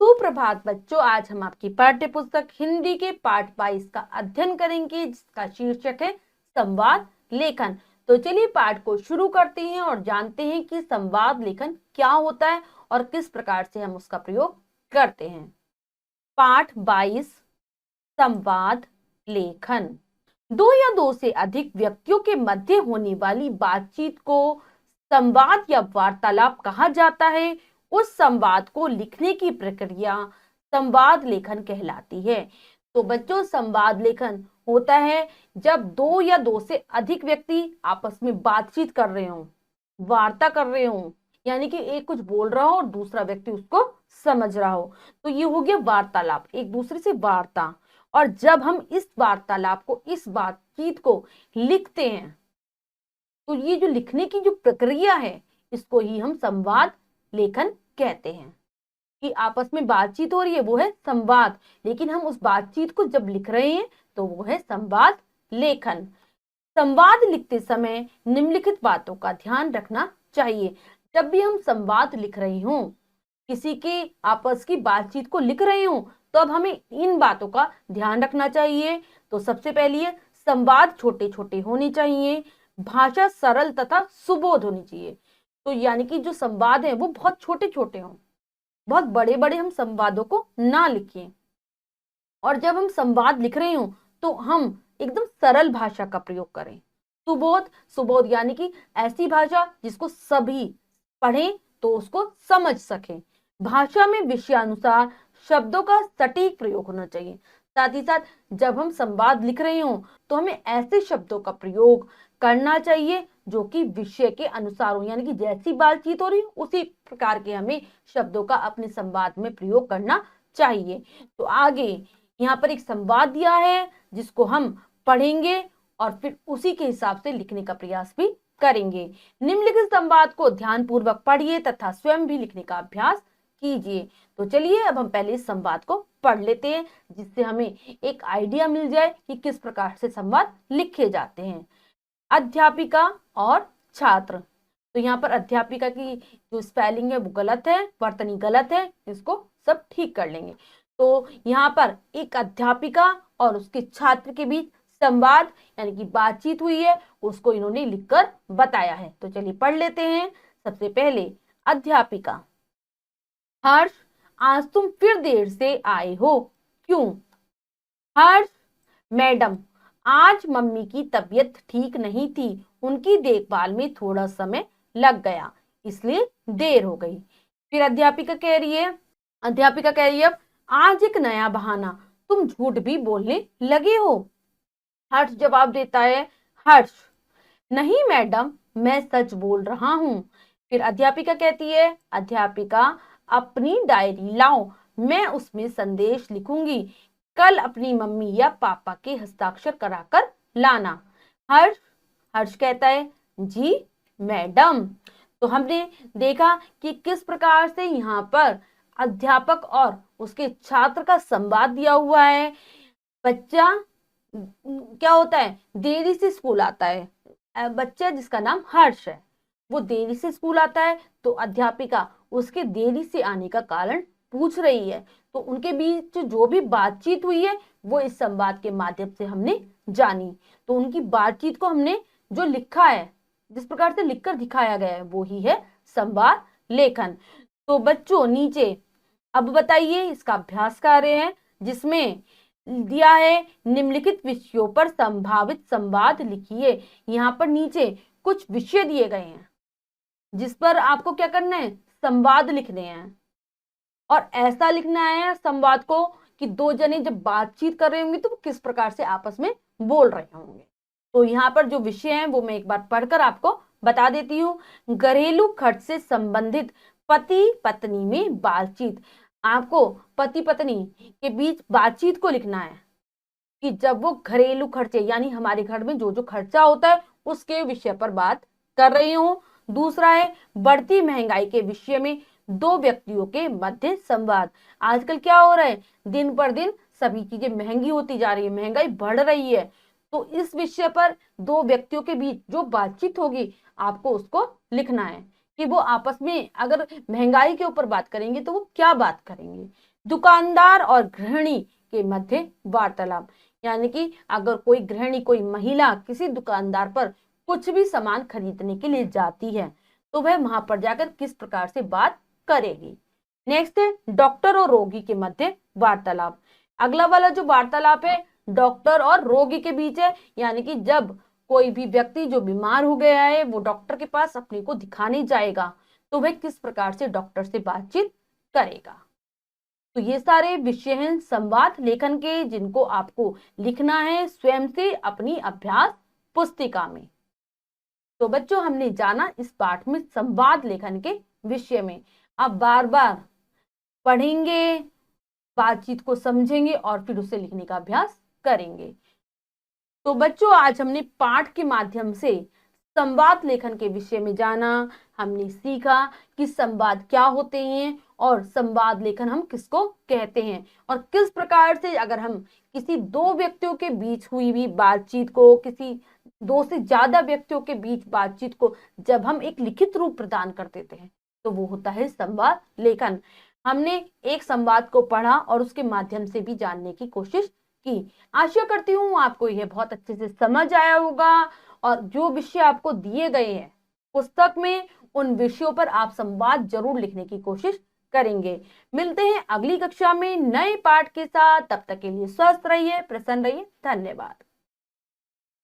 सुप्रभात बच्चों, आज हम आपकी पाठ्य पुस्तक हिंदी के पाठ 22 का अध्ययन करेंगे, जिसका शीर्षक है संवाद लेखन। तो चलिए पाठ को शुरू करते हैं और जानते हैं कि संवाद लेखन क्या होता है और किस प्रकार से हम उसका प्रयोग करते हैं। पाठ 22 संवाद लेखन। दो या दो से अधिक व्यक्तियों के मध्य होने वाली बातचीत को संवाद या वार्तालाप कहा जाता है। उस संवाद को लिखने की प्रक्रिया संवाद लेखन कहलाती है। तो बच्चों, संवाद लेखन होता है जब दो या दो से अधिक व्यक्ति आपस में बातचीत कर रहे हों, वार्ता कर रहे हों, यानी कि एक कुछ बोल रहा हो और दूसरा व्यक्ति उसको समझ रहा हो। तो ये हो गया वार्तालाप, एक दूसरे से वार्ता। और जब हम इस वार्तालाप को, इस बातचीत को लिखते हैं, तो ये जो लिखने की जो प्रक्रिया है, इसको ही हम संवाद लेखन कहते हैं। कि आपस में बातचीत हो रही है, वो है संवाद, लेकिन हम उस बातचीत को जब लिख रहे हैं तो वो है संवाद लेखन। संवाद लिखते समय निम्नलिखित बातों का ध्यान रखना चाहिए। जब भी हम संवाद लिख रहे हों, किसी के आपस की बातचीत को लिख रहे हों, तो अब हमें इन बातों का ध्यान रखना चाहिए। तो सबसे पहले है, संवाद छोटे छोटे होने चाहिए, भाषा सरल तथा सुबोध होनी चाहिए। तो यानी कि जो संवाद है वो बहुत छोटे छोटे हों, बहुत बड़े बड़े हम संवादों को ना लिखें। और जब हम संवाद लिख रहे हों तो हम एकदम सरल भाषा का प्रयोग करें। सुबोध, सुबोध यानी कि ऐसी भाषा जिसको सभी पढ़ें तो उसको समझ सकें। भाषा में विषयानुसार शब्दों का सटीक प्रयोग होना चाहिए। साथ ही साथ जब हम संवाद लिख रहे हों तो हमें ऐसे शब्दों का प्रयोग करना चाहिए जो कि विषय के अनुसार हो, यानी कि जैसी बातचीत हो रही उसी प्रकार के हमें शब्दों का अपने संवाद में प्रयोग करना चाहिए। तो आगे यहाँ पर एक संवाद दिया है जिसको हम पढ़ेंगे और फिर उसी के हिसाब से लिखने का प्रयास भी करेंगे। निम्नलिखित संवाद को ध्यानपूर्वक पढ़िए तथा स्वयं भी लिखने का अभ्यास कीजिए। तो चलिए अब हम पहले इस संवाद को पढ़ लेते हैं, जिससे हमें एक आइडिया मिल जाए कि किस प्रकार से संवाद लिखे जाते हैं। अध्यापिका और छात्र। तो यहाँ पर अध्यापिका की जो स्पेलिंग है वो गलत है, वर्तनी गलत है, इसको सब ठीक कर लेंगे। तो यहाँ पर एक अध्यापिका और उसके छात्र के बीच संवाद यानी कि बातचीत हुई है, उसको इन्होंने लिखकर बताया है। तो चलिए पढ़ लेते हैं। सबसे पहले अध्यापिका। हर्ष, आज तुम फिर देर से आए हो, क्यों? हर्ष, मैडम, आज मम्मी की तबीयत ठीक नहीं थी, उनकी देखभाल में थोड़ा समय लग गया, इसलिए देर हो गई। फिर अध्यापिका कह रही है, आज एक नया बहाना, तुम झूठ भी बोलने लगे हो। हर्ष जवाब देता है, हर्ष, नहीं मैडम, मैं सच बोल रहा हूँ। फिर अध्यापिका कहती है, अध्यापिका, अपनी डायरी लाओ, मैं उसमें संदेश लिखूंगी, कल अपनी मम्मी या पापा के हस्ताक्षर कराकर लाना। हर्ष हर्ष कहता है, जी मैडम। तो हमने देखा कि किस प्रकार से यहाँ पर अध्यापक और उसके छात्र का संवाद दिया हुआ है। बच्चा क्या होता है, देरी से स्कूल आता है। बच्चा जिसका नाम हर्ष है, वो देरी से स्कूल आता है, तो अध्यापिका उसके देरी से आने का कारण पूछ रही है। तो उनके बीच जो भी बातचीत हुई है वो इस संवाद के माध्यम से हमने जानी। तो उनकी बातचीत को हमने जो लिखा है, जिस प्रकार से लिखकर दिखाया गया है, वो ही है संवाद लेखन। तो बच्चों नीचे अब बताइए, इसका अभ्यास कार्य है जिसमें दिया है निम्नलिखित विषयों पर संभावित संवाद लिखिए। यहाँ पर नीचे कुछ विषय दिए गए हैं जिस पर आपको क्या करना है, संवाद लिखने हैं। और ऐसा लिखना है संवाद को कि दो जने जब बातचीत कर रहे होंगे तो वो किस प्रकार से आपस में बोल रहे होंगे। तो यहाँ पर जो विषय हैं वो मैं एक बार पढ़कर आपको बता देती हूँ। घरेलू खर्च से संबंधित पति पत्नी में बातचीत। आपको पति पत्नी के बीच बातचीत को लिखना है कि जब वो घरेलू खर्चे यानी हमारे घर में जो जो खर्चा होता है उसके विषय पर बात कर रही हूँ। दूसरा है बढ़ती महंगाई के विषय में दो व्यक्तियों के मध्य संवाद। आजकल क्या हो रहा है, दिन पर दिन सभी चीजें महंगी होती जा रही है, महंगाई बढ़ रही है। तो इस विषय पर दो व्यक्तियों के बीच जो बातचीत होगी आपको उसको लिखना है कि वो आपस में अगर महंगाई के ऊपर बात करेंगे तो वो क्या बात करेंगे। दुकानदार और गृहिणी के मध्य वार्तालाप, यानी कि अगर कोई गृहिणी, कोई महिला किसी दुकानदार पर कुछ भी सामान खरीदने के लिए जाती है तो वह वहां पर जाकर किस प्रकार से बात करेगी। नेक्स्ट है डॉक्टर और रोगी के मध्य वार्तालाप। अगला वाला जो वार्तालाप है डॉक्टर और रोगी के बीच है, यानी कि जब कोई भी व्यक्ति जो बीमार हो गया है वो डॉक्टर के पास अपने को दिखाने जाएगा तो वह किस प्रकार से डॉक्टर से बातचीत करेगा। तो ये सारे विषय हैं संवाद लेखन के, जिनको आपको लिखना है स्वयं से अपनी अभ्यास पुस्तिका में। तो बच्चों हमने जाना इस पाठ में संवाद लेखन के विषय में। आप बार बार पढ़ेंगे, बातचीत को समझेंगे और फिर उसे लिखने का अभ्यास करेंगे। तो बच्चों आज हमने पाठ के माध्यम से संवाद लेखन के विषय में जाना। हमने सीखा कि संवाद क्या होते हैं और संवाद लेखन हम किसको कहते हैं, और किस प्रकार से अगर हम किसी दो व्यक्तियों के बीच हुई भी बातचीत को, किसी दो से ज्यादा व्यक्तियों के बीच बातचीत को जब हम एक लिखित रूप प्रदान कर देते हैं तो वो होता है संवाद लेखन। हमने एक संवाद को पढ़ा और उसके माध्यम से भी जानने की कोशिश की। आशा करती हूँ आपको यह बहुत अच्छे से समझ आया होगा और जो विषय आपको दिए गए हैं पुस्तक में उन विषयों पर आप संवाद जरूर लिखने की कोशिश करेंगे। मिलते हैं अगली कक्षा में नए पाठ के साथ, तब तक के लिए स्वस्थ रहिए, प्रसन्न रहिए। धन्यवाद।